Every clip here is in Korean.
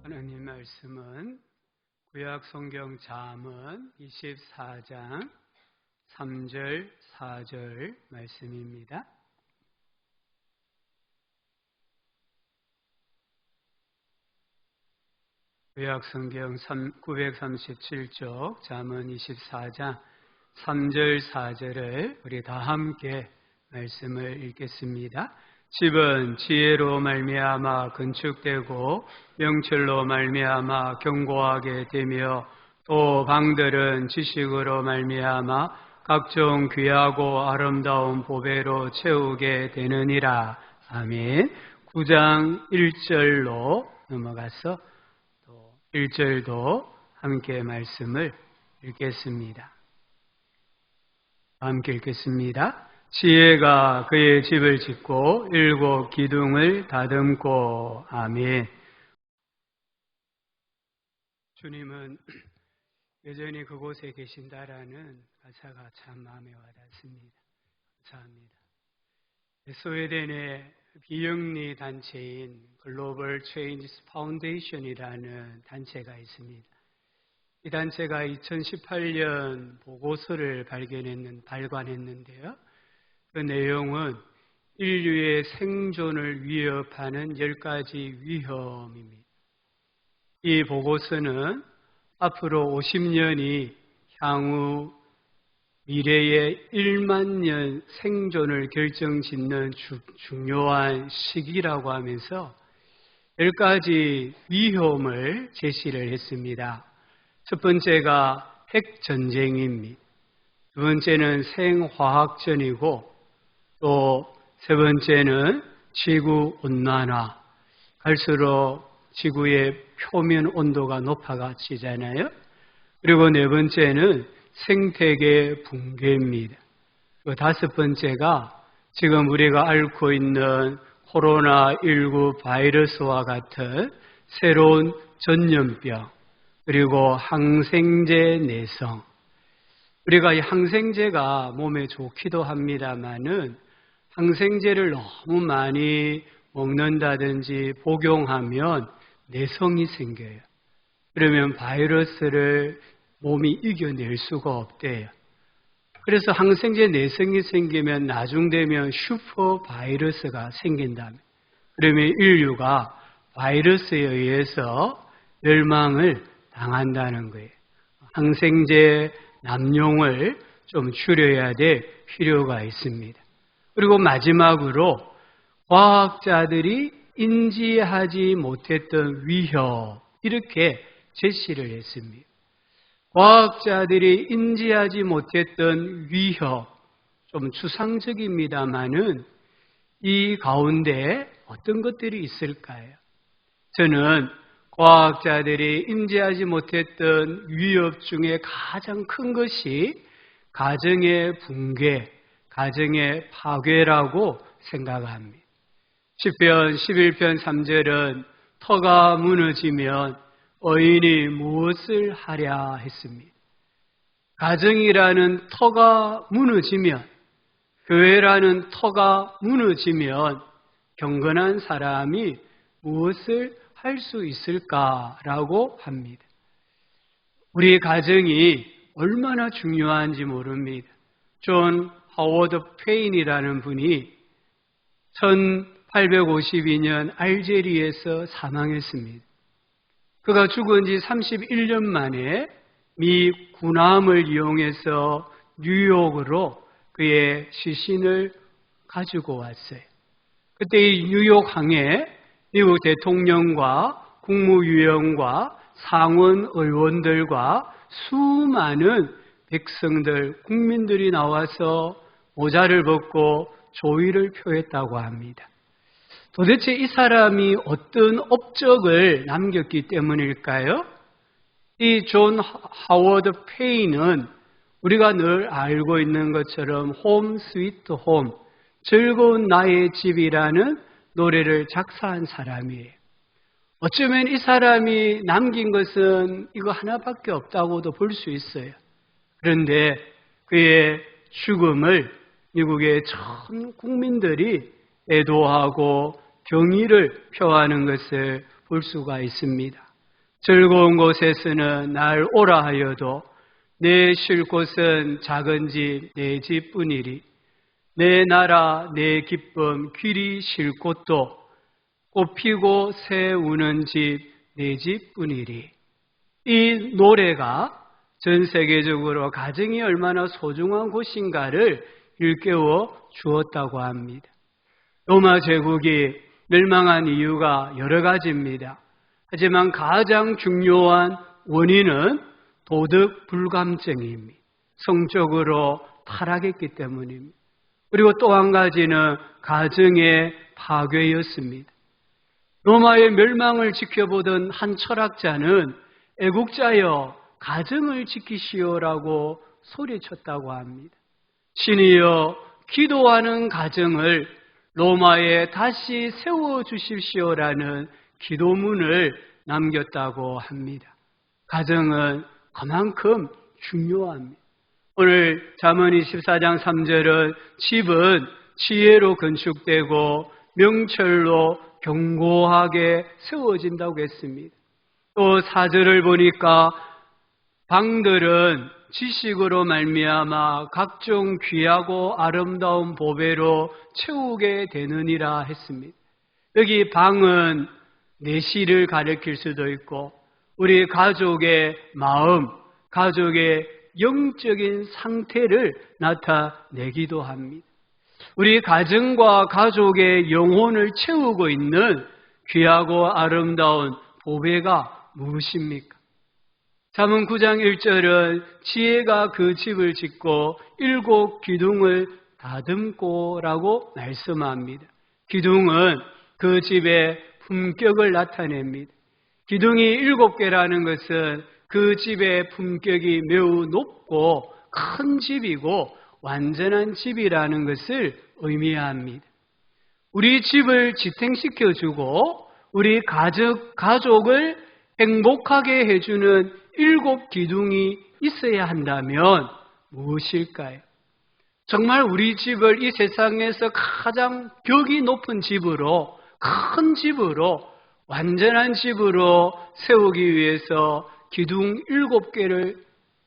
하나님 말씀은 구약 성경 잠언 24장 3절 4절 말씀입니다. 구약 성경 937쪽 잠언 24장 3절 4절을 우리 다 함께 말씀을 읽겠습니다. 집은 지혜로 말미암아 건축되고 명철로 말미암아 견고하게 되며 또 방들은 지식으로 말미암아 각종 귀하고 아름다운 보배로 채우게 되느니라. 아멘. 9장 1절로 넘어가서 또 1절도 함께 말씀을 읽겠습니다. 함께 읽겠습니다. 지혜가 그의 집을 짓고 7 기둥을 다듬고. 아멘. 주님은 여전히 그곳에 계신다라는 가사가 참 마음에 와닿습니다. 감사합니다. 스웨덴의 비영리 단체인 글로벌 체인지스 파운데이션이라는 단체가 있습니다. 이 단체가 2018년 보고서를 발간했는데요. 그 내용은 인류의 생존을 위협하는 10가지 위험입니다. 이 보고서는 앞으로 50년이 향후 미래의 1만 년 생존을 결정짓는 중요한 시기라고 하면서 10가지 위험을 제시를 했습니다. 첫 번째가 핵전쟁입니다. 두 번째는 생화학전이고 또 세 번째는 지구온난화. 갈수록 지구의 표면 온도가 높아지잖아요. 그리고 네 번째는 생태계 붕괴입니다. 그 다섯 번째가 지금 우리가 앓고 있는 코로나19 바이러스와 같은 새로운 전염병, 그리고 항생제 내성. 우리가 이 항생제가 몸에 좋기도 합니다만은 항생제를 너무 많이 먹는다든지 복용하면 내성이 생겨요. 그러면 바이러스를 몸이 이겨낼 수가 없대요. 그래서 항생제 내성이 생기면 나중 되면 슈퍼 바이러스가 생긴다면, 그러면 인류가 바이러스에 의해서 멸망을 당한다는 거예요. 항생제 남용을 좀 줄여야 될 필요가 있습니다. 그리고 마지막으로 과학자들이 인지하지 못했던 위협, 이렇게 제시를 했습니다. 과학자들이 인지하지 못했던 위협, 좀 추상적입니다만은 이 가운데 어떤 것들이 있을까요? 저는 과학자들이 인지하지 못했던 위협 중에 가장 큰 것이 가정의 붕괴, 가정의 파괴라고 생각합니다. 시편 11편 3절은 터가 무너지면 의인이 무엇을 하랴 했습니다. 가정이라는 터가 무너지면, 교회라는 터가 무너지면 경건한 사람이 무엇을 할 수 있을까라고 합니다. 우리 가정이 얼마나 중요한지 모릅니다. 존 하워드 페인이라는 분이 1852년 알제리에서 사망했습니다. 그가 죽은 지 31년 만에 미 군함을 이용해서 뉴욕으로 그의 시신을 가지고 왔어요. 그때 이 뉴욕항에 미국 대통령과 국무위원과 상원 의원들과 수많은 백성들, 국민들이 나와서 모자를 벗고 조의를 표했다고 합니다. 도대체 이 사람이 어떤 업적을 남겼기 때문일까요? 이 존 하워드 페인은 우리가 늘 알고 있는 것처럼 홈 스위트 홈, 즐거운 나의 집이라는 노래를 작사한 사람이에요. 어쩌면 이 사람이 남긴 것은 이거 하나밖에 없다고도 볼 수 있어요. 그런데 그의 죽음을 미국의 전 국민들이 애도하고 경의를 표하는 것을 볼 수가 있습니다. 즐거운 곳에서는 날 오라 하여도 내 쉴 곳은 작은 집 내 집뿐이리. 내 나라 내 기쁨 귀리 쉴 곳도 꽃피고 새 우는 집 내 집뿐이리. 이 노래가 전 세계적으로 가정이 얼마나 소중한 곳인가를 일깨워 주었다고 합니다. 로마 제국이 멸망한 이유가 여러 가지입니다. 하지만 가장 중요한 원인은 도덕 불감증입니다. 성적으로 타락했기 때문입니다. 그리고 또 한 가지는 가정의 파괴였습니다. 로마의 멸망을 지켜보던 한 철학자는 애국자여 가정을 지키시오라고 소리쳤다고 합니다. 신이여 기도하는 가정을 로마에 다시 세워주십시오라는 기도문을 남겼다고 합니다. 가정은 그만큼 중요합니다. 오늘 잠언 24장 3절은 집은 지혜로 건축되고 명철로 견고하게 세워진다고 했습니다. 또 4절을 보니까 방들은 지식으로 말미암아 각종 귀하고 아름다운 보배로 채우게 되느니라 했습니다. 여기 방은 내실을 가리킬 수도 있고 우리 가족의 마음, 가족의 영적인 상태를 나타내기도 합니다. 우리 가정과 가족의 영혼을 채우고 있는 귀하고 아름다운 보배가 무엇입니까? 잠언 9장 1절은 지혜가 그 집을 짓고 7 기둥을 다듬고라고 말씀합니다. 기둥은 그 집의 품격을 나타냅니다. 기둥이 7개라는 것은 그 집의 품격이 매우 높고 큰 집이고 완전한 집이라는 것을 의미합니다. 우리 집을 지탱시켜주고 우리 가족을 행복하게 해주는 7 기둥이 있어야 한다면 무엇일까요? 정말 우리 집을 이 세상에서 가장 격이 높은 집으로, 큰 집으로, 완전한 집으로 세우기 위해서 기둥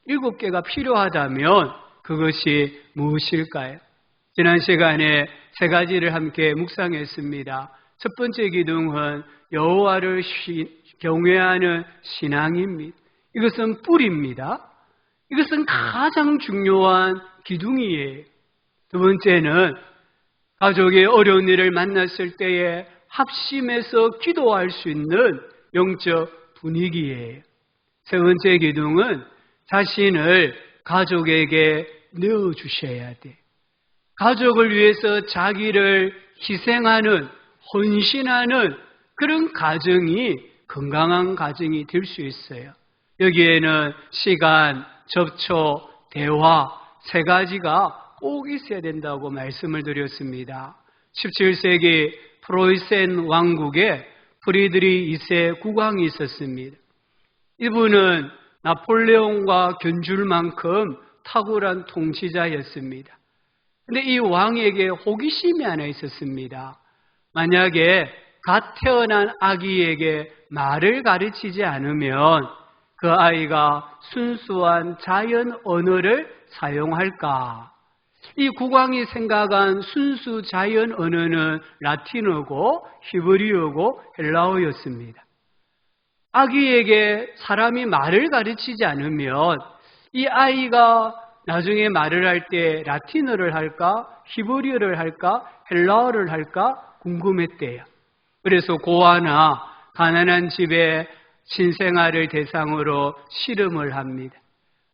7개가 필요하다면 그것이 무엇일까요? 지난 시간에 3가지를 함께 묵상했습니다. 첫 번째 기둥은 여호와를 경외하는 신앙입니다. 이것은 뿌리입니다. 이것은 가장 중요한 기둥이에요. 두 번째는 가족의 어려운 일을 만났을 때에 합심해서 기도할 수 있는 영적 분위기예요. 세 번째 기둥은 자신을 가족에게 내어주셔야 돼. 가족을 위해서 자기를 희생하는, 헌신하는 그런 가정이 건강한 가정이 될 수 있어요. 여기에는 시간, 접촉, 대화 3가지가 꼭 있어야 된다고 말씀을 드렸습니다. 17세기 프로이센 왕국에 프리드리 2세 국왕이 있었습니다. 이분은 나폴레옹과 견줄 만큼 탁월한 통치자였습니다. 그런데 이 왕에게 호기심이 하나 있었습니다. 만약에 갓 태어난 아기에게 말을 가르치지 않으면 그 아이가 순수한 자연 언어를 사용할까? 이 국왕이 생각한 순수 자연 언어는 라틴어고 히브리어고 헬라어였습니다. 아기에게 사람이 말을 가르치지 않으면 이 아이가 나중에 말을 할 때 라틴어를 할까, 히브리어를 할까, 헬라어를 할까 궁금했대요. 그래서 고아나 가난한 집에 신생아를 대상으로 실험을 합니다.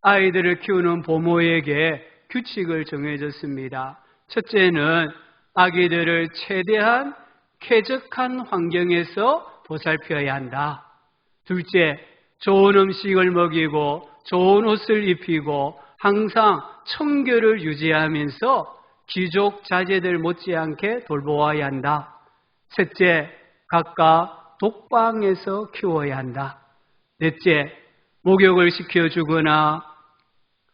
아이들을 키우는 부모에게 규칙을 정해줬습니다. 첫째는 아기들을 최대한 쾌적한 환경에서 보살펴야 한다. 둘째, 좋은 음식을 먹이고 좋은 옷을 입히고 항상 청결을 유지하면서 귀족 자제들 못지않게 돌보아야 한다. 셋째, 각각 독방에서 키워야 한다. 넷째, 목욕을 시켜주거나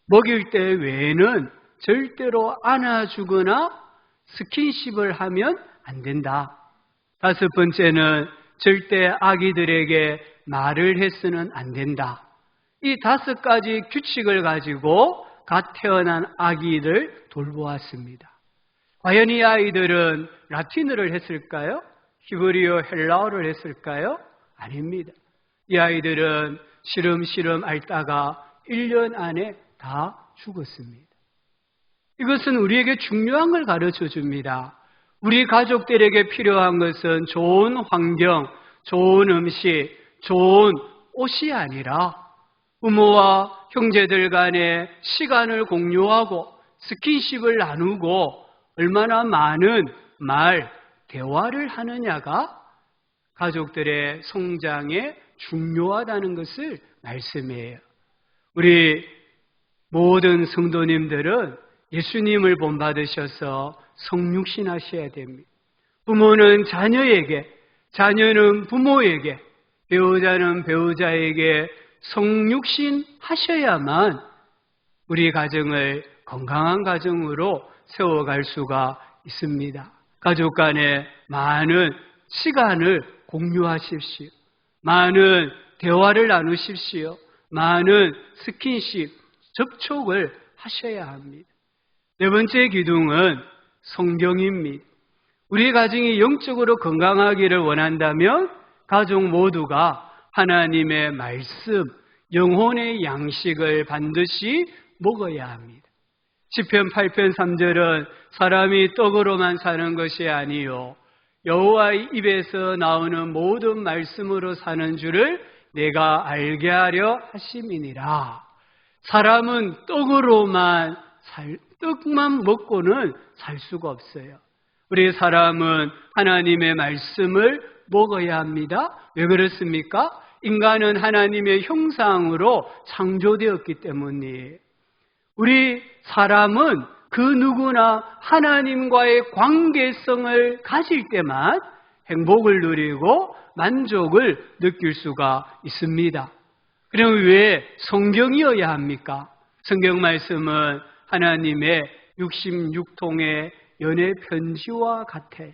먹일 때 외에는 절대로 안아주거나 스킨십을 하면 안 된다. 다섯 번째는 절대 아기들에게 말을 해서는 안 된다. 이 5가지 규칙을 가지고 갓 태어난 아기를 돌보았습니다. 과연 이 아이들은 라틴어를 했을까요? 히브리어, 헬라어를 했을까요? 아닙니다. 이 아이들은 시름시름 앓다가 1년 안에 다 죽었습니다. 이것은 우리에게 중요한 걸 가르쳐 줍니다. 우리 가족들에게 필요한 것은 좋은 환경, 좋은 음식, 좋은 옷이 아니라 부모와 형제들 간에 시간을 공유하고 스킨십을 나누고 얼마나 많은 대화를 하느냐가 가족들의 성장에 중요하다는 것을 말씀해요. 우리 모든 성도님들은 예수님을 본받으셔서 성육신 하셔야 됩니다. 부모는 자녀에게, 자녀는 부모에게, 배우자는 배우자에게 성육신 하셔야만 우리 가정을 건강한 가정으로 세워갈 수가 있습니다. 가족 간에 많은 시간을 공유하십시오. 많은 대화를 나누십시오. 많은 스킨십, 접촉을 하셔야 합니다. 네 번째 기둥은 성경입니다. 우리 가정이 영적으로 건강하기를 원한다면 가족 모두가 하나님의 말씀, 영혼의 양식을 반드시 먹어야 합니다. 시편 8편 3절은 사람이 떡으로만 사는 것이 아니요 여호와의 입에서 나오는 모든 말씀으로 사는 줄을 내가 알게 하려 하심이니라. 사람은 떡만 먹고는 살 수가 없어요. 우리 사람은 하나님의 말씀을 먹어야 합니다. 왜 그렇습니까? 인간은 하나님의 형상으로 창조되었기 때문이에요. 우리 사람은 그 누구나 하나님과의 관계성을 가질 때만 행복을 누리고 만족을 느낄 수가 있습니다. 그럼 왜 성경이어야 합니까? 성경 말씀은 하나님의 66통의 연애 편지와 같아요.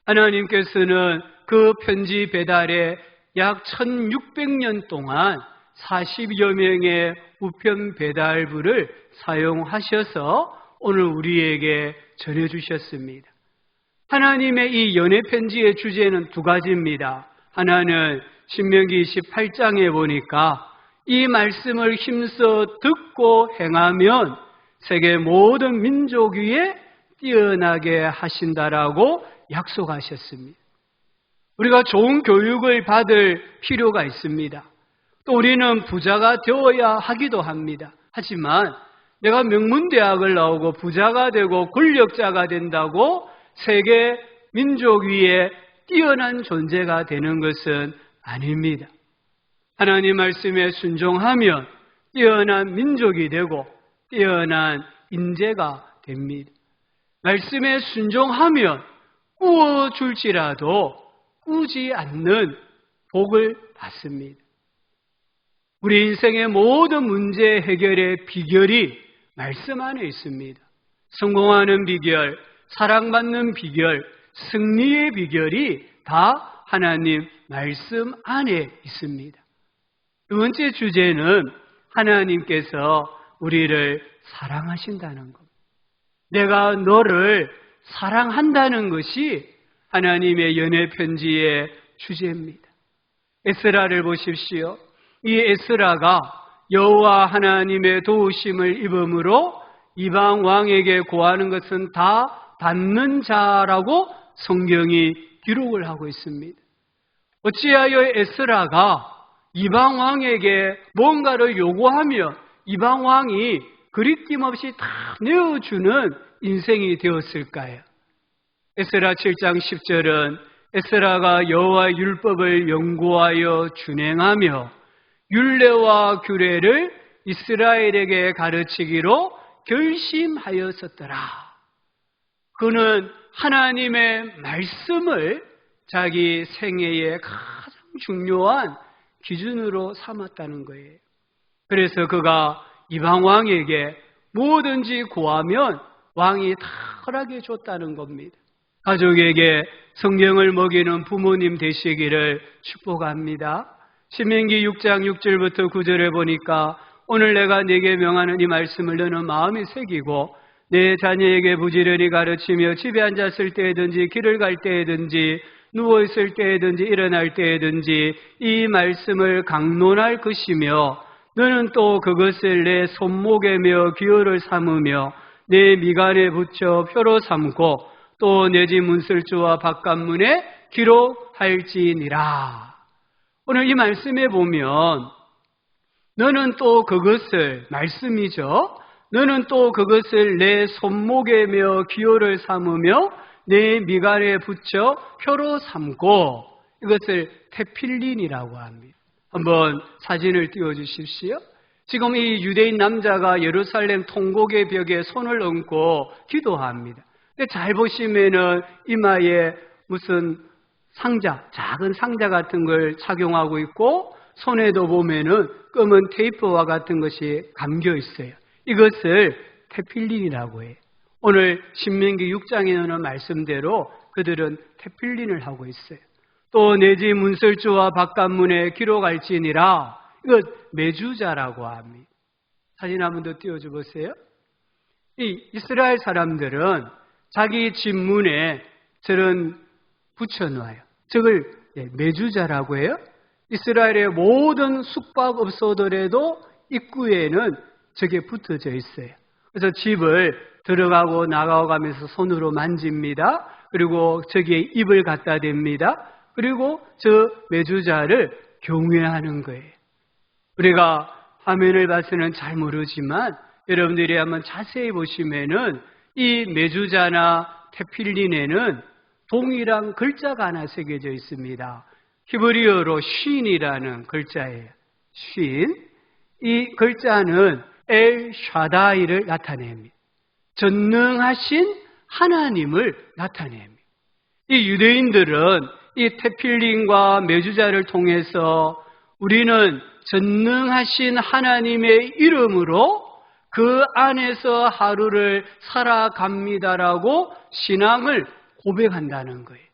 하나님께서는 그 편지 배달에 약 1600년 동안 40여 명의 우편 배달부를 사용하셔서 오늘 우리에게 전해주셨습니다. 하나님의 이 연애 편지의 주제는 2가지입니다. 하나는 신명기 28장에 보니까 이 말씀을 힘써 듣고 행하면 세계 모든 민족 위에 뛰어나게 하신다라고 약속하셨습니다. 우리가 좋은 교육을 받을 필요가 있습니다. 또 우리는 부자가 되어야 하기도 합니다. 하지만 내가 명문대학을 나오고 부자가 되고 권력자가 된다고 세계 민족 위에 뛰어난 존재가 되는 것은 아닙니다. 하나님 말씀에 순종하면 뛰어난 민족이 되고 뛰어난 인재가 됩니다. 말씀에 순종하면 꾸어줄지라도 꾸지 않는 복을 받습니다. 우리 인생의 모든 문제 해결의 비결이 말씀 안에 있습니다. 성공하는 비결, 사랑받는 비결, 승리의 비결이 다 하나님 말씀 안에 있습니다. 2번째 주제는 하나님께서 우리를 사랑하신다는 것. 내가 너를 사랑한다는 것이 하나님의 연애 편지의 주제입니다. 에스라를 보십시오. 이 에스라가 여호와 하나님의 도우심을 입음으로 이방 왕에게 고하는 것은 다 받는 자라고 성경이 기록을 하고 있습니다. 어찌하여 에스라가 이방 왕에게 뭔가를 요구하며 이방 왕이 그리낌 없이 다 내어주는 인생이 되었을까요? 에스라 7장 10절은 에스라가 여호와의 율법을 연구하여 준행하며 율례와 규례를 이스라엘에게 가르치기로 결심하였었더라. 그는 하나님의 말씀을 자기 생애의 가장 중요한 기준으로 삼았다는 거예요. 그래서 그가 이방 왕에게 뭐든지 구하면 왕이 다 허락해 줬다는 겁니다. 가족에게 성경을 먹이는 부모님 되시기를 축복합니다. 신명기 6장 6절부터 9절에 보니까 오늘 내가 네게 명하는 이 말씀을 너는 마음에 새기고 내 자녀에게 부지런히 가르치며 집에 앉았을 때든지 길을 갈 때든지 누워있을 때든지 일어날 때든지 이 말씀을 강론할 것이며 너는 또 그것을 내 손목에 메어 기호를 삼으며 내 미간에 붙여 표로 삼고 또 내 집 문설주와 바깥문에 기록할지니라. 오늘 이 말씀에 보면 너는 또 그것을, 말씀이죠. 너는 또 그것을 내 손목에 메어 기호를 삼으며 내 미간에 붙여 표로 삼고, 이것을 테필린이라고 합니다. 한번 사진을 띄워주십시오. 지금 이 유대인 남자가 예루살렘 통곡의 벽에 손을 얹고 기도합니다. 잘 보시면은 이마에 무슨 상자, 작은 상자 같은 걸 착용하고 있고 손에도 보면은 검은 테이프와 같은 것이 감겨 있어요. 이것을 테필린이라고 해요. 오늘 신명기 6장에 나오는 말씀대로 그들은 테필린을 하고 있어요. 또 내 집 문설주와 바깥문에 기록할지니라. 이것 메주자라고 합니다. 사진 한 번 더 띄워줘 보세요. 이 이스라엘 사람들은 자기 집 문에 저런 붙여놓아요. 저걸 메주자라고 해요. 이스라엘의 모든 숙박업소들에도 입구에는 저게 붙어져 있어요. 그래서 집을 들어가고 나가고 가면서 손으로 만집니다. 그리고 저기에 입을 갖다 댑니다. 그리고 저 메주자를 경외하는 거예요. 우리가 화면을 봐서는 잘 모르지만 여러분들이 한번 자세히 보시면은 이 메주자나 테필린에는 동일한 글자가 하나 새겨져 있습니다. 히브리어로 쉰이라는 글자예요. 쉰. 이 글자는 엘 샤다이를 나타냅니다. 전능하신 하나님을 나타냅니다. 이 유대인들은 이 테필린과 메주자를 통해서 우리는 전능하신 하나님의 이름으로 그 안에서 하루를 살아갑니다라고 신앙을 고백한다는 거예요.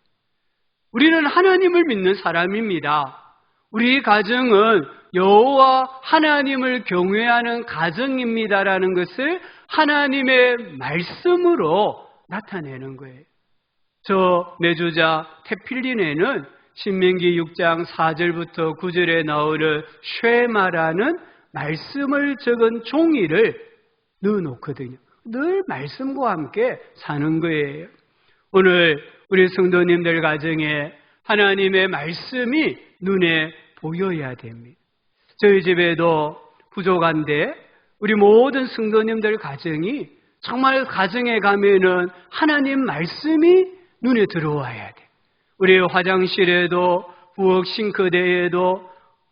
우리는 하나님을 믿는 사람입니다. 우리 가정은 여호와 하나님을 경외하는 가정입니다라는 것을 하나님의 말씀으로 나타내는 거예요. 저 메주자 테필린에는 신명기 6장 4절부터 9절에 나오는 쉐마라는 말씀을 적은 종이를 넣어놓거든요. 늘 말씀과 함께 사는 거예요. 오늘 우리 성도님들 가정에 하나님의 말씀이 눈에 보여야 됩니다. 저희 집에도 부족한데 우리 모든 성도님들 가정이 정말 가정에 가면은 하나님 말씀이 눈에 들어와야 돼. 우리 화장실에도 부엌 싱크대에도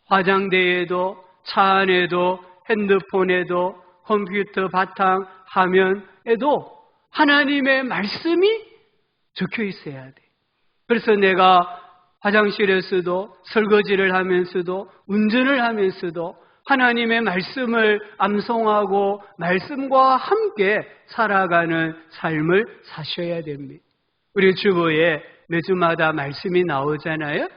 화장대에도 차 안에도 핸드폰에도 컴퓨터 바탕 화면에도 하나님의 말씀이 적혀 있어야 돼. 그래서 내가 화장실에서도 설거지를 하면서도 운전을 하면서도 하나님의 말씀을 암송하고 말씀과 함께 살아가는 삶을 사셔야 됩니다. 우리 주보에 매주마다 말씀이 나오잖아요.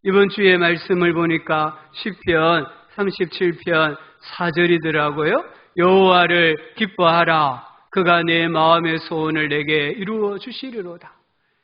이번 주에 말씀을 보니까 시편 37편 4절이더라고요. 여호와를 기뻐하라. 그가 내 마음의 소원을 내게 이루어 주시리로다.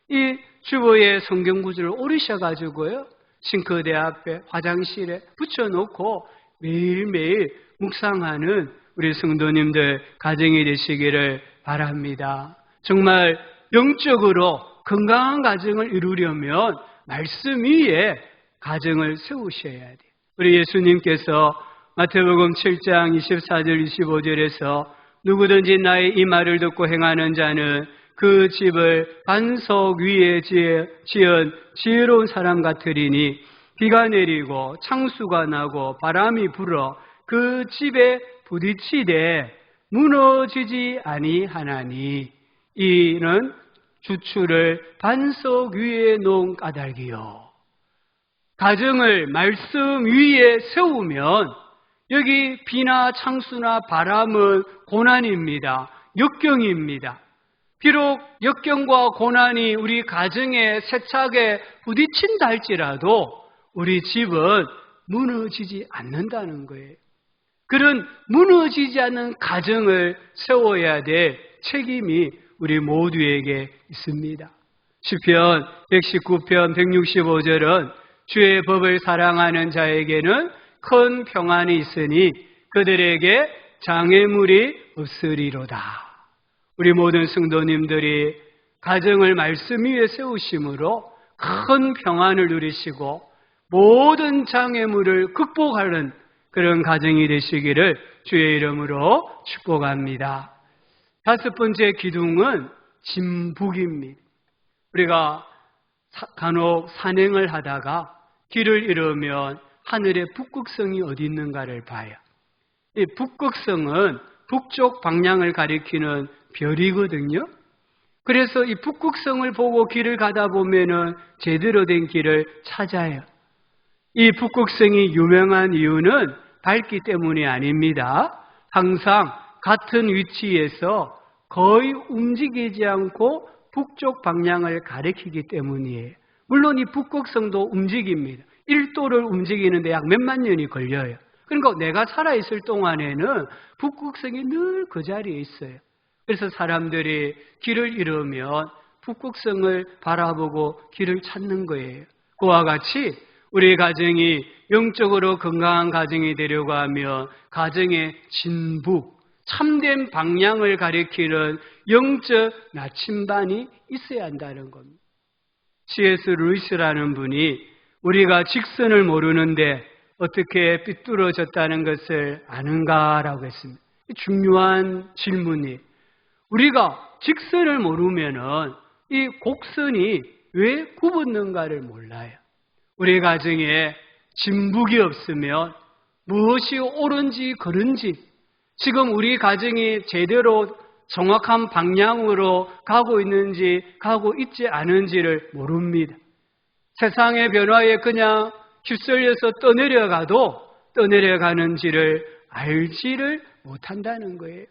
이 주보에 성경 구절을 오르셔가지고요. 싱크대 앞에 화장실에 붙여놓고 매일매일 묵상하는 우리 성도님들 가정이 되시기를 바랍니다. 정말 영적으로 건강한 가정을 이루려면 말씀 위에 가정을 세우셔야 돼요. 우리 예수님께서 마태복음 7장 24절 25절에서 누구든지 나의 이 말을 듣고 행하는 자는 그 집을 반석 위에 지은 지혜로운 사람 같으리니 비가 내리고 창수가 나고 바람이 불어 그 집에 부딪히되 무너지지 아니하나니 이는 주추를 반석 위에 놓은 까닭이요. 가정을 말씀 위에 세우면 여기 비나 창수나 바람은 고난입니다. 역경입니다. 비록 역경과 고난이 우리 가정에 세차게 부딪힌다 할지라도 우리 집은 무너지지 않는다는 거예요. 그런 무너지지 않는 가정을 세워야 될 책임이 우리 모두에게 있습니다. 시편 119편 165절은 주의 법을 사랑하는 자에게는 큰 평안이 있으니 그들에게 장애물이 없으리로다. 우리 모든 성도님들이 가정을 말씀 위에 세우심으로 큰 평안을 누리시고 모든 장애물을 극복하는 그런 가정이 되시기를 주의 이름으로 축복합니다. 다섯 번째 기둥은 진북입니다. 우리가 간혹 산행을 하다가 길을 잃으면 하늘의 북극성이 어디 있는가를 봐요. 이 북극성은 북쪽 방향을 가리키는 별이거든요. 그래서 이 북극성을 보고 길을 가다 보면은 제대로 된 길을 찾아요. 이 북극성이 유명한 이유는 밝기 때문이 아닙니다. 항상 같은 위치에서 거의 움직이지 않고 북쪽 방향을 가리키기 때문이에요. 물론 이 북극성도 움직입니다. 1도를 움직이는데 약 몇만 년이 걸려요. 그러니까 내가 살아있을 동안에는 북극성이 늘 그 자리에 있어요. 그래서 사람들이 길을 잃으면 북극성을 바라보고 길을 찾는 거예요. 그와 같이 우리 가정이 영적으로 건강한 가정이 되려고 하면 가정의 진북, 참된 방향을 가리키는 영적 나침반이 있어야 한다는 겁니다. C.S. 루이스라는 분이 우리가 직선을 모르는데 어떻게 삐뚤어졌다는 것을 아는가라고 했습니다. 중요한 질문이 우리가 직선을 모르면은 이 곡선이 왜 굽었는가를 몰라요. 우리 가정에 진북이 없으면 무엇이 옳은지 그른지 지금 우리 가정이 제대로 정확한 방향으로 가고 있는지 가고 있지 않은지를 모릅니다. 세상의 변화에 그냥 휩쓸려서 떠내려가도 떠내려가는지를 알지를 못한다는 거예요.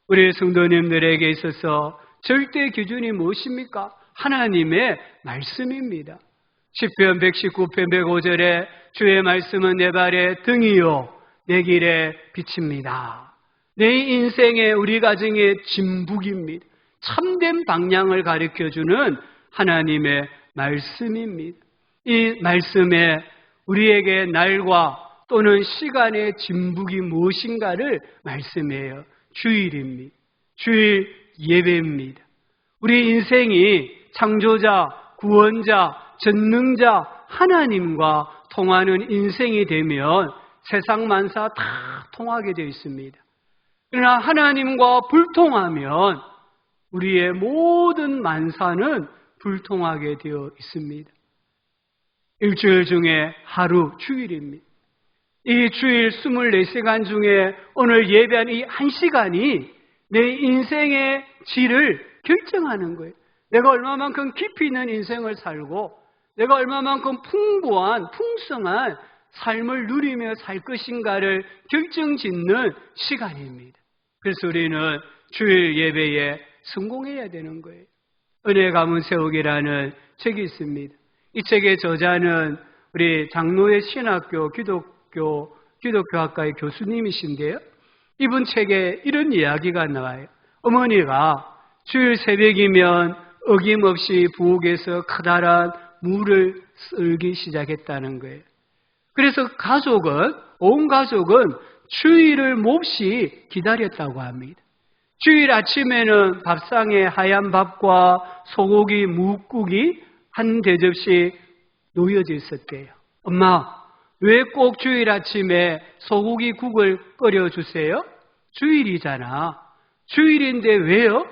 우리 성도님들에게 있어서 절대 기준이 무엇입니까? 하나님의 말씀입니다. 시편 119편 105절에 주의 말씀은 내 발의 등이요 내 길의 빛입니다. 내 인생의 우리 가정의 진북입니다. 참된 방향을 가르쳐주는 하나님의 말씀입니다. 이 말씀에 우리에게 날과 또는 시간의 진북이 무엇인가를 말씀해요. 주일입니다. 주일 예배입니다. 우리 인생이 창조자, 구원자, 전능자 하나님과 통하는 인생이 되면 세상 만사 다 통하게 되어 있습니다. 그러나 하나님과 불통하면 우리의 모든 만사는 불통하게 되어 있습니다. 일주일 중에 하루 주일입니다. 이 주일 24시간 중에 오늘 예배한 이 1시간이 내 인생의 질을 결정하는 거예요. 내가 얼마만큼 깊이 있는 인생을 살고 내가 얼마만큼 풍부한 풍성한 삶을 누리며 살 것인가를 결정짓는 시간입니다. 그래서 우리는 주일 예배에 성공해야 되는 거예요. 은혜 가문 세우기라는 책이 있습니다. 이 책의 저자는 우리 장로의 신학교 기독교학과의 교수님이신데요. 이분 책에 이런 이야기가 나와요. 어머니가 주일 새벽이면 어김없이 부엌에서 커다란 물을 썰기 시작했다는 거예요. 그래서 온 가족은 주일을 몹시 기다렸다고 합니다. 주일 아침에는 밥상에 하얀 밥과 소고기 묵국이 한 대접씩 놓여져 있었대요. 엄마, 왜 꼭 주일 아침에 소고기 국을 끓여주세요? 주일이잖아. 주일인데 왜요?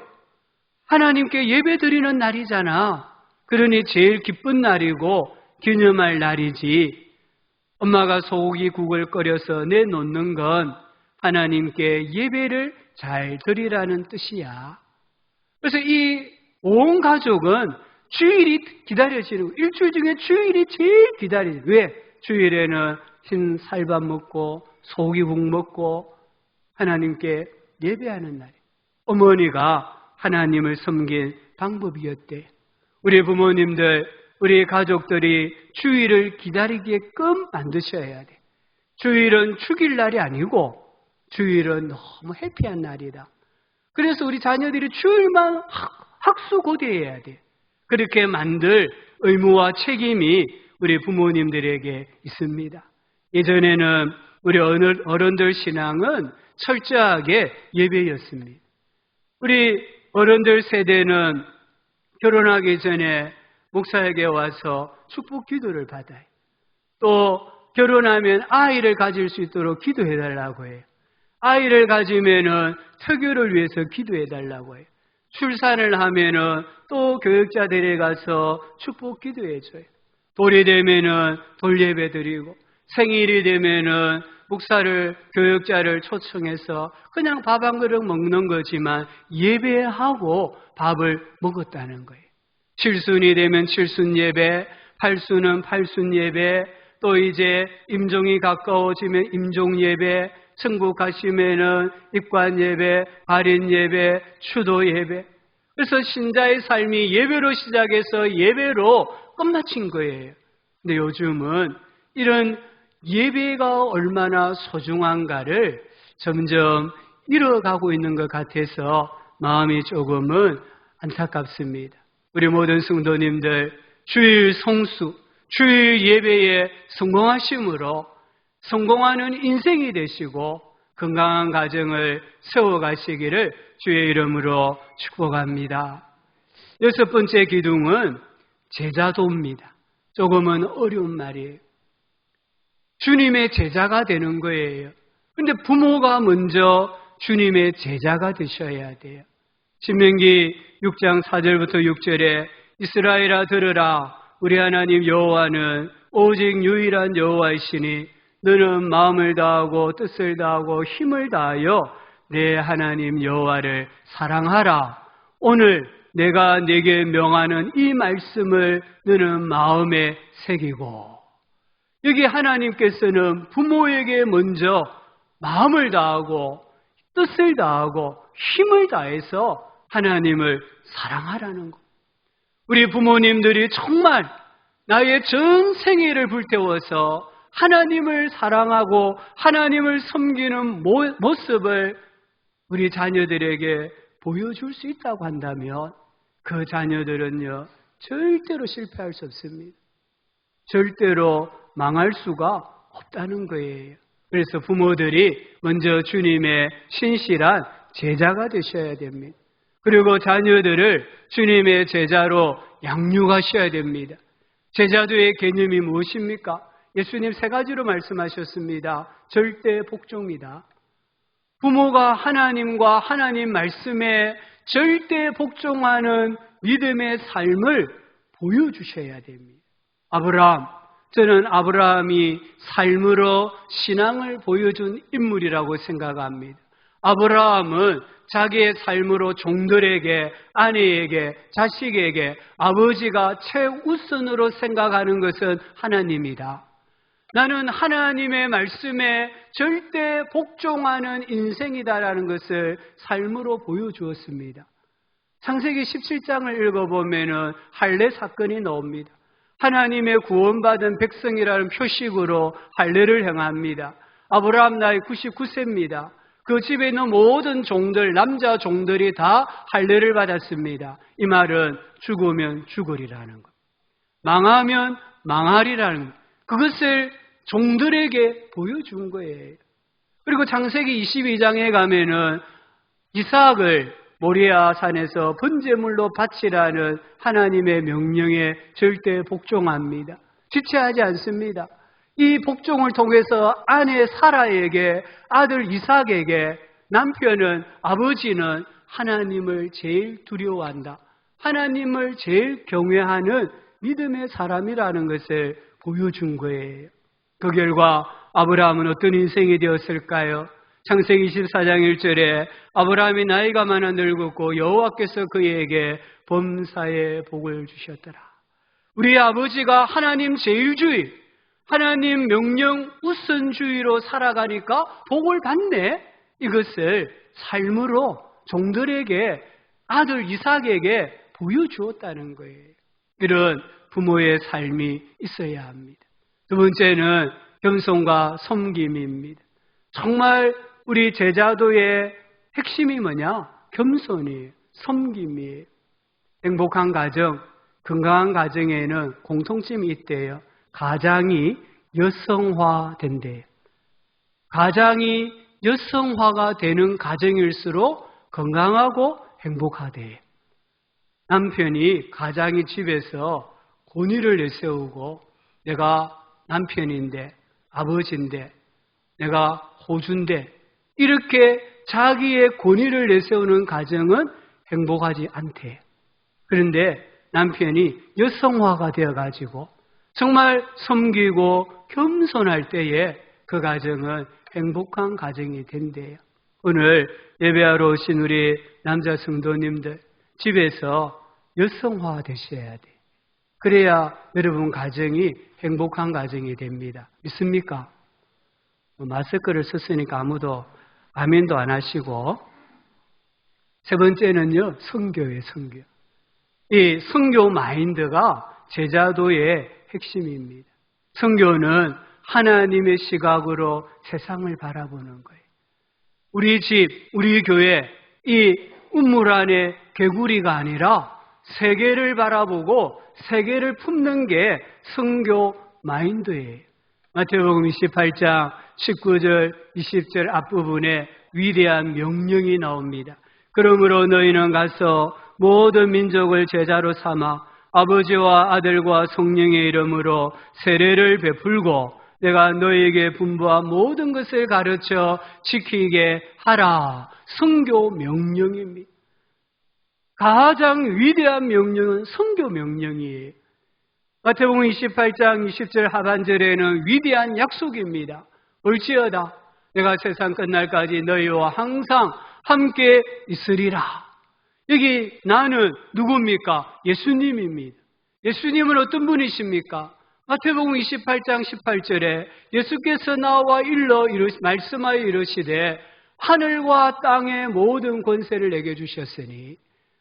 하나님께 예배드리는 날이잖아. 그러니 제일 기쁜 날이고 기념할 날이지. 엄마가 소고기 국을 끓여서 내놓는 건 하나님께 예배를 잘 드리라는 뜻이야. 그래서 이 온 가족은 주일이 기다려지는, 일주일 중에 주일이 제일 기다리지. 왜? 주일에는 흰 쌀밥 먹고 소고기국 먹고 하나님께 예배하는 날이에요. 어머니가 하나님을 섬긴 방법이었대. 우리 부모님들 우리 가족들이 주일을 기다리게끔 만드셔야 돼. 주일은 죽일 날이 아니고 주일은 너무 해피한 날이다. 그래서 우리 자녀들이 주일만 학수고대해야 돼. 그렇게 만들 의무와 책임이 우리 부모님들에게 있습니다. 예전에는 우리 어른들 신앙은 철저하게 예배였습니다. 우리 어른들 세대는 결혼하기 전에 목사에게 와서 축복 기도를 받아요. 또 결혼하면 아이를 가질 수 있도록 기도해달라고 해요. 아이를 가지면은 태교를 위해서 기도해달라고 해요. 출산을 하면은 또 교육자들에 가서 축복 기도해줘요. 돌이 되면은 돌예배 드리고, 생일이 되면은 목사를, 교육자를 초청해서 그냥 밥 한 그릇 먹는 거지만 예배하고 밥을 먹었다는 거예요. 칠순이 되면 칠순 예배, 팔순은 팔순 예배, 또 이제 임종이 가까워지면 임종 예배, 천국 가시면은 입관 예배, 발인 예배, 추도 예배. 그래서 신자의 삶이 예배로 시작해서 예배로 끝마친 거예요. 근데 요즘은 이런 예배가 얼마나 소중한가를 점점 잃어가고 있는 것 같아서 마음이 조금은 안타깝습니다. 우리 모든 성도님들 주일 성수, 주일 예배에 성공하심으로 성공하는 인생이 되시고 건강한 가정을 세워가시기를 주의 이름으로 축복합니다. 여섯 번째 기둥은 제자도입니다. 조금은 어려운 말이에요. 주님의 제자가 되는 거예요. 근데 부모가 먼저 주님의 제자가 되셔야 돼요. 신명기 6장 4절부터 6절에 이스라엘아 들으라, 우리 하나님 여호와는 오직 유일한 여호와이시니 너는 마음을 다하고 뜻을 다하고 힘을 다하여 내 하나님 여호와를 사랑하라. 오늘 내가 네게 명하는 이 말씀을 너는 마음에 새기고. 여기 하나님께서는 부모에게 먼저 마음을 다하고 뜻을 다하고 힘을 다해서 하나님을 사랑하라는 것. 우리 부모님들이 정말 나의 전 생애를 불태워서 하나님을 사랑하고 하나님을 섬기는 모습을 우리 자녀들에게 보여줄 수 있다고 한다면 그 자녀들은요, 절대로 실패할 수 없습니다. 절대로 망할 수가 없다는 거예요. 그래서 부모들이 먼저 주님의 신실한 제자가 되셔야 됩니다. 그리고 자녀들을 주님의 제자로 양육하셔야 됩니다. 제자도의 개념이 무엇입니까? 예수님 세 가지로 말씀하셨습니다. 절대 복종입니다. 부모가 하나님과 하나님 말씀에 절대 복종하는 믿음의 삶을 보여주셔야 됩니다. 저는 아브라함이 삶으로 신앙을 보여준 인물이라고 생각합니다. 아브라함은 자기의 삶으로 종들에게, 아내에게, 자식에게 아버지가 최우선으로 생각하는 것은 하나님이다. 나는 하나님의 말씀에 절대 복종하는 인생이다라는 것을 삶으로 보여주었습니다. 창세기 17장을 읽어보면 할례 사건이 나옵니다. 하나님의 구원받은 백성이라는 표식으로 할례를 행합니다. 아브라함 나이 99세입니다. 그 집에 있는 모든 종들, 남자 종들이 다 할례를 받았습니다. 이 말은 죽으면 죽으리라는 것, 망하면 망하리라는 것, 그것을 종들에게 보여준 거예요. 그리고 창세기 22장에 가면은 이삭을 모리아 산에서 번제물로 바치라는 하나님의 명령에 절대 복종합니다. 지체하지 않습니다. 이 복종을 통해서 아내 사라에게, 아들 이삭에게, 남편은, 아버지는 하나님을 제일 두려워한다, 하나님을 제일 경외하는 믿음의 사람이라는 것을 보여준 거예요. 그 결과 아브라함은 어떤 인생이 되었을까요? 창세기 24장 1절에 아브라함이 나이가 많아 늙었고 여호와께서 그에게 범사의 복을 주셨더라. 우리 아버지가 하나님 제일주의, 하나님 명령 우선주의로 살아가니까 복을 받네. 이것을 삶으로 종들에게, 아들 이삭에게 보여주었다는 거예요. 이런 부모의 삶이 있어야 합니다. 두 번째는 겸손과 섬김입니다. 정말 우리 제자도의 핵심이 뭐냐? 겸손이에요. 섬김이에요. 행복한 가정, 건강한 가정에는 공통점이 있대요. 가장이 여성화된대요. 가장이 여성화가 되는 가정일수록 건강하고 행복하대요. 남편이 가장이 집에서 권위를 내세우고 내가 남편인데 아버지인데 내가 호주인데 이렇게 자기의 권위를 내세우는 가정은 행복하지 않대요. 그런데 남편이 여성화가 되어가지고 정말 섬기고 겸손할 때에 그 가정은 행복한 가정이 된대요. 오늘 예배하러 오신 우리 남자 성도님들 집에서 여성화 되셔야 돼요. 그래야 여러분 가정이 행복한 가정이 됩니다. 믿습니까? 마스크를 썼으니까 아무도 아멘도 안 하시고. 세 번째는요, 선교예요, 선교. 이 선교 마인드가 제자도의 핵심입니다. 선교는 하나님의 시각으로 세상을 바라보는 거예요. 우리 집, 우리 교회, 이 우물 안에 개구리가 아니라 세계를 바라보고 세계를 품는 게 선교 마인드예요. 마태복음 28장 19절, 20절 앞부분에 위대한 명령이 나옵니다. 그러므로 너희는 가서 모든 민족을 제자로 삼아 아버지와 아들과 성령의 이름으로 세례를 베풀고 내가 너희에게 분부한 모든 것을 가르쳐 지키게 하라. 선교 명령입니다. 가장 위대한 명령은 선교 명령이에요. 마태복음 28장 20절 하반절에는 위대한 약속입니다. 올지어다 내가 세상 끝날까지 너희와 항상 함께 있으리라. 여기 나는 누굽니까? 예수님입니다. 예수님은 어떤 분이십니까? 마태복음 28장 18절에 예수께서 나와 일러 말씀하여 이르시되 하늘과 땅의 모든 권세를 내게 주셨으니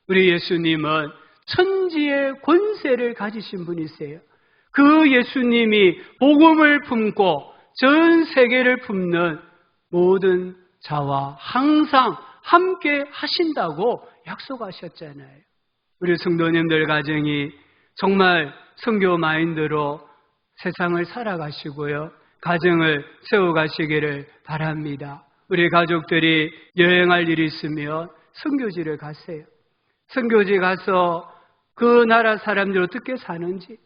우리 예수님은 천지의 권세를 가지신 분이세요. 그 예수님이 복음을 품고 전 세계를 품는 모든 자와 항상 함께 하신다고 약속하셨잖아요. 우리 성도님들 가정이 정말 선교 마인드로 세상을 살아가시고요. 가정을 세워가시기를 바랍니다. 우리 가족들이 여행할 일이 있으면 선교지를 가세요. 선교지 가서 그 나라 사람들이 어떻게 사는지,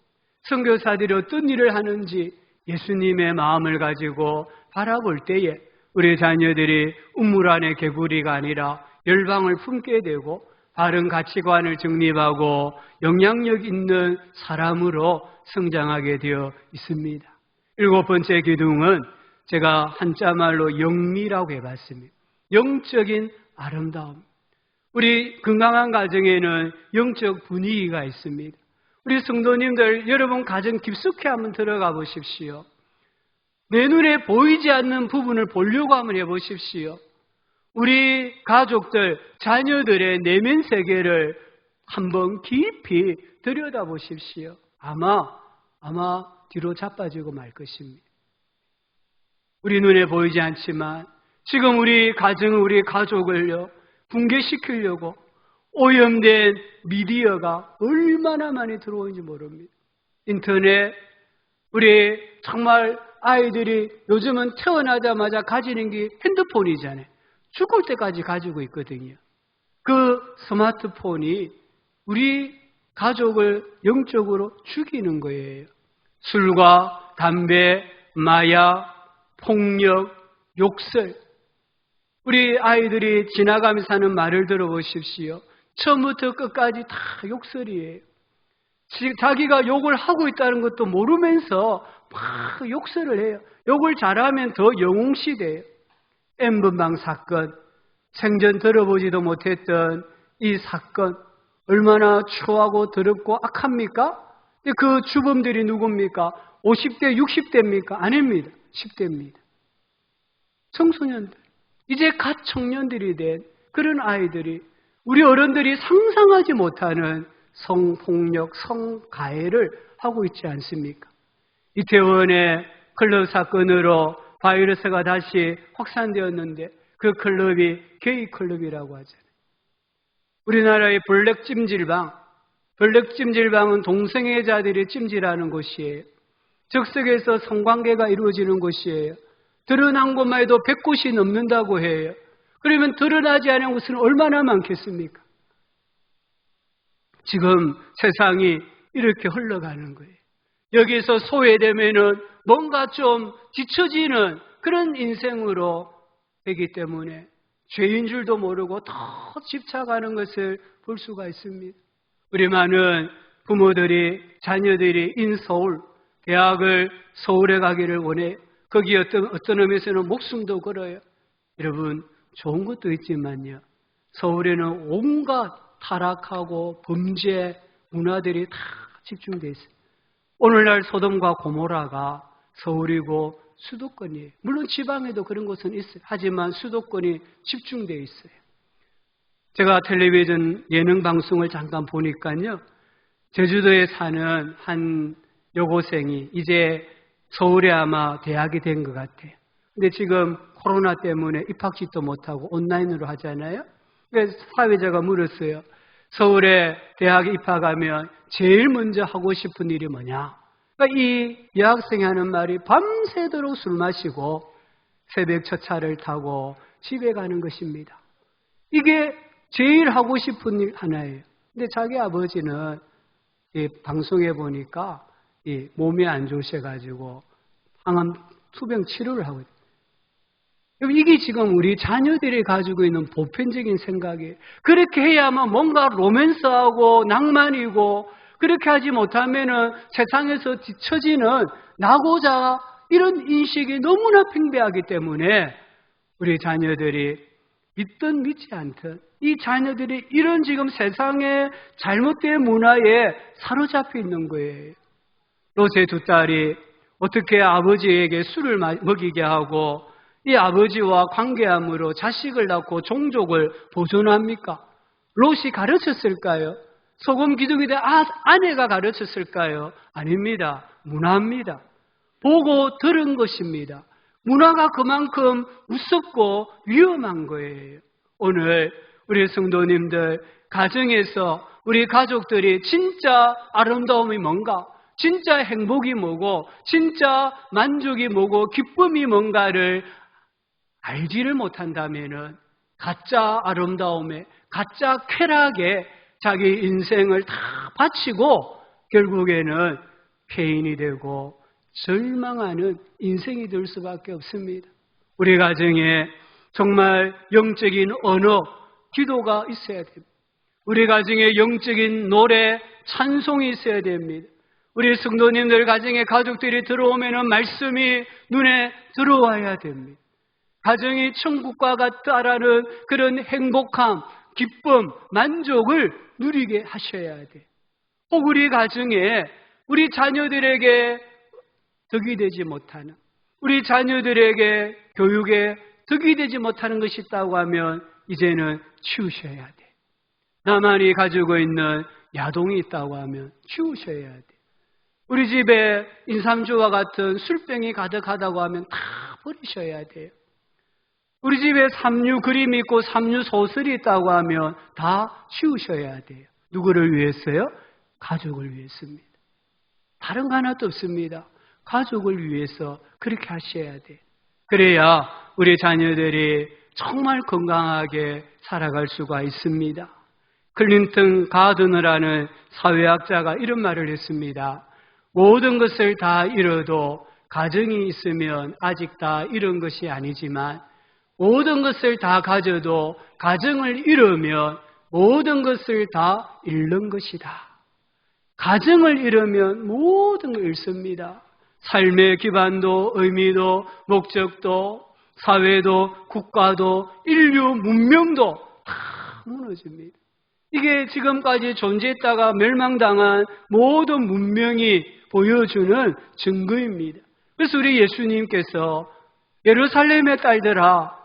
선교사들이 어떤 일을 하는지 예수님의 마음을 가지고 바라볼 때에 우리 자녀들이 우물 안의 개구리가 아니라 열방을 품게 되고 바른 가치관을 정립하고 영향력 있는 사람으로 성장하게 되어 있습니다. 7번째 기둥은 제가 한자말로 영미라고 해봤습니다. 영적인 아름다움. 우리 건강한 가정에는 영적 분위기가 있습니다. 우리 성도님들 여러분 가정 깊숙이 한번 들어가 보십시오. 내 눈에 보이지 않는 부분을 보려고 한번 해보십시오. 우리 가족들, 자녀들의 내면 세계를 한번 깊이 들여다보십시오. 아마 뒤로 자빠지고 말 것입니다. 우리 눈에 보이지 않지만 지금 우리 가정은 우리 가족을요 붕괴시키려고 오염된 미디어가 얼마나 많이 들어오는지 모릅니다. 인터넷, 우리 정말 아이들이 요즘은 태어나자마자 가지는 게 핸드폰이잖아요. 죽을 때까지 가지고 있거든요. 그 스마트폰이 우리 가족을 영적으로 죽이는 거예요. 술과 담배, 마약, 폭력, 욕설. 우리 아이들이 지나가면서 하는 말을 들어보십시오. 처음부터 끝까지 다 욕설이에요. 자기가 욕을 하고 있다는 것도 모르면서 막 욕설을 해요. 욕을 잘하면 더 영웅시대예요. N번방 사건, 생전 들어보지도 못했던 이 사건 얼마나 추하고 더럽고 악합니까? 그 주범들이 누굽니까? 50대, 60대입니까? 아닙니다. 10대입니다. 청소년들, 이제 갓 청년들이 된 그런 아이들이 우리 어른들이 상상하지 못하는 성폭력, 성가해를 하고 있지 않습니까? 이태원의 클럽 사건으로 바이러스가 다시 확산되었는데 그 클럽이 게이 클럽이라고 하잖아요. 우리나라의 블랙 찜질방은 동성애자들이 찜질하는 곳이에요. 적석에서 성관계가 이루어지는 곳이에요. 드러난 곳만 해도 100곳이 넘는다고 해요. 그러면 드러나지 않은 곳은 얼마나 많겠습니까? 지금 세상이 이렇게 흘러가는 거예요. 여기서 소외되면은 뭔가 좀 뒤처지는 그런 인생으로 되기 때문에 죄인 줄도 모르고 더 집착하는 것을 볼 수가 있습니다. 우리 많은 부모들이 자녀들이 인서울, 대학을 서울에 가기를 원해. 거기 어떤 의미에서는 목숨도 걸어요. 여러분, 좋은 것도 있지만요. 서울에는 온갖 타락하고 범죄 문화들이 다 집중되어 있어요. 오늘날 소돔과 고모라가 서울이고 수도권이에요. 물론 지방에도 그런 곳은 있어요. 하지만 수도권이 집중되어 있어요. 제가 텔레비전 예능 방송을 잠깐 보니까요. 제주도에 사는 한 여고생이 이제 서울에 아마 대학이 된 것 같아요. 근데 지금 코로나 때문에 입학식도 못하고 온라인으로 하잖아요. 그래서 사회자가 물었어요. 서울에 대학에 입학하면 제일 먼저 하고 싶은 일이 뭐냐? 그러니까 이 여학생이 하는 말이 밤새도록 술 마시고 새벽 첫 차를 타고 집에 가는 것입니다. 이게 제일 하고 싶은 일 하나예요. 근데 자기 아버지는 이 방송에 보니까 이 몸이 안 좋으셔가지고 항암 투병 치료를 하고 있어요. 이게 지금 우리 자녀들이 가지고 있는 보편적인 생각이에요. 그렇게 해야만 뭔가 로맨스하고 낭만이고 그렇게 하지 못하면은 세상에서 뒤처지는 나고자 이런 인식이 너무나 팽배하기 때문에 우리 자녀들이 믿든 믿지 않든 이 자녀들이 이런 지금 세상의 잘못된 문화에 사로잡혀 있는 거예요. 롯의 두 딸이 어떻게 아버지에게 술을 먹이게 하고 이 아버지와 관계함으로 자식을 낳고 종족을 보존합니까? 롯이 가르쳤을까요? 소금 기둥이 된 아내가 가르쳤을까요? 아닙니다. 문화입니다. 보고 들은 것입니다. 문화가 그만큼 무섭고 위험한 거예요. 오늘 우리 성도님들 가정에서 우리 가족들이 진짜 아름다움이 뭔가, 진짜 행복이 뭐고, 진짜 만족이 뭐고, 기쁨이 뭔가를 알지를 못한다면은 가짜 아름다움에, 가짜 쾌락에 자기 인생을 다 바치고 결국에는 폐인이 되고 절망하는 인생이 될 수밖에 없습니다. 우리 가정에 정말 영적인 언어, 기도가 있어야 됩니다. 우리 가정에 영적인 노래, 찬송이 있어야 됩니다. 우리 성도님들 가정에 가족들이 들어오면은 말씀이 눈에 들어와야 됩니다. 가정이 천국과 같다라는 그런 행복함, 기쁨, 만족을 누리게 하셔야 돼요. 혹 우리 가정에 우리 자녀들에게 덕이 되지 못하는, 우리 자녀들에게 교육에 덕이 되지 못하는 것이 있다고 하면 이제는 치우셔야 돼. 나만이 가지고 있는 야동이 있다고 하면 치우셔야 돼. 우리 집에 인삼주와 같은 술병이 가득하다고 하면 다 버리셔야 돼요. 우리 집에 삼류 그림이 있고 삼류 소설이 있다고 하면 다 치우셔야 돼요. 누구를 위해서요? 가족을 위해서입니다. 다른 거 하나도 없습니다. 가족을 위해서 그렇게 하셔야 돼요. 그래야 우리 자녀들이 정말 건강하게 살아갈 수가 있습니다. 클린턴 가드너라는 사회학자가 이런 말을 했습니다. 모든 것을 다 잃어도 가정이 있으면 아직 다 잃은 것이 아니지만 모든 것을 다 가져도 가정을 잃으면 모든 것을 다 잃는 것이다. 가정을 잃으면 모든 걸 잃습니다. 삶의 기반도 의미도 목적도 사회도 국가도 인류 문명도 다 무너집니다. 이게 지금까지 존재했다가 멸망당한 모든 문명이 보여주는 증거입니다. 그래서 우리 예수님께서 예루살렘의 딸들아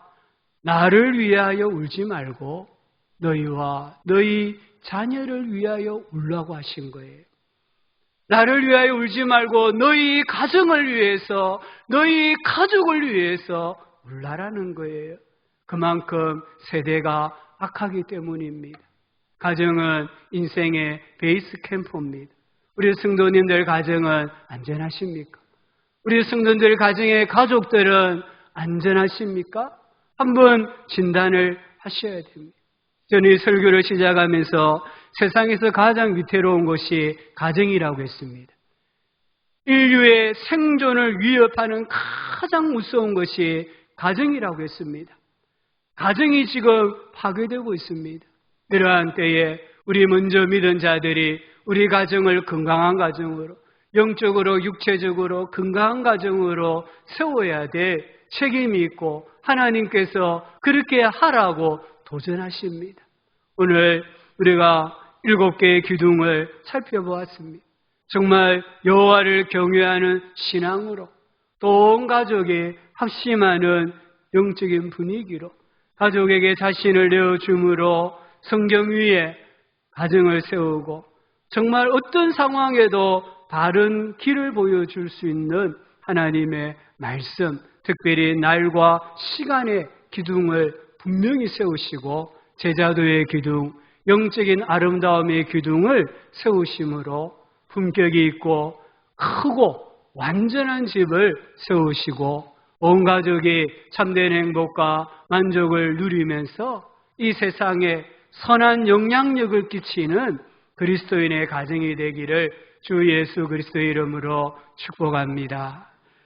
나를 위하여 울지 말고 너희와 너희 자녀를 위하여 울라고 하신 거예요. 나를 위하여 울지 말고 너희 가정을 위해서, 너희 가족을 위해서 울라라는 거예요. 그만큼 세대가 악하기 때문입니다. 가정은 인생의 베이스 캠프입니다. 우리 성도님들 가정은 안전하십니까? 우리 성도님들 가정의 가족들은 안전하십니까? 한번 진단을 하셔야 됩니다. 저는 이 설교를 시작하면서 세상에서 가장 위태로운 것이 가정이라고 했습니다. 인류의 생존을 위협하는 가장 무서운 것이 가정이라고 했습니다. 가정이 지금 파괴되고 있습니다. 이러한 때에 우리 먼저 믿은 자들이 우리 가정을 건강한 가정으로, 영적으로 육체적으로 건강한 가정으로 세워야 될 책임이 있고 하나님께서 그렇게 하라고 도전하십니다. 오늘 우리가 7개의 기둥을 살펴보았습니다. 정말 여호와를 경외하는 신앙으로 또 온 가족이 합심하는 영적인 분위기로 가족에게 자신을 내어줌으로 성경 위에 가정을 세우고 정말 어떤 상황에도 바른 길을 보여줄 수 있는 하나님의 말씀, 특별히 날과 시간의 기둥을 분명히 세우시고 제자도의 기둥, 영적인 아름다움의 기둥을 세우심으로 품격이 있고 크고 완전한 집을 세우시고 온 가족이 참된 행복과 만족을 누리면서 이 세상에 선한 영향력을 끼치는 그리스도인의 가정이 되기를 주 예수 그리스도의 이름으로 축복합니다.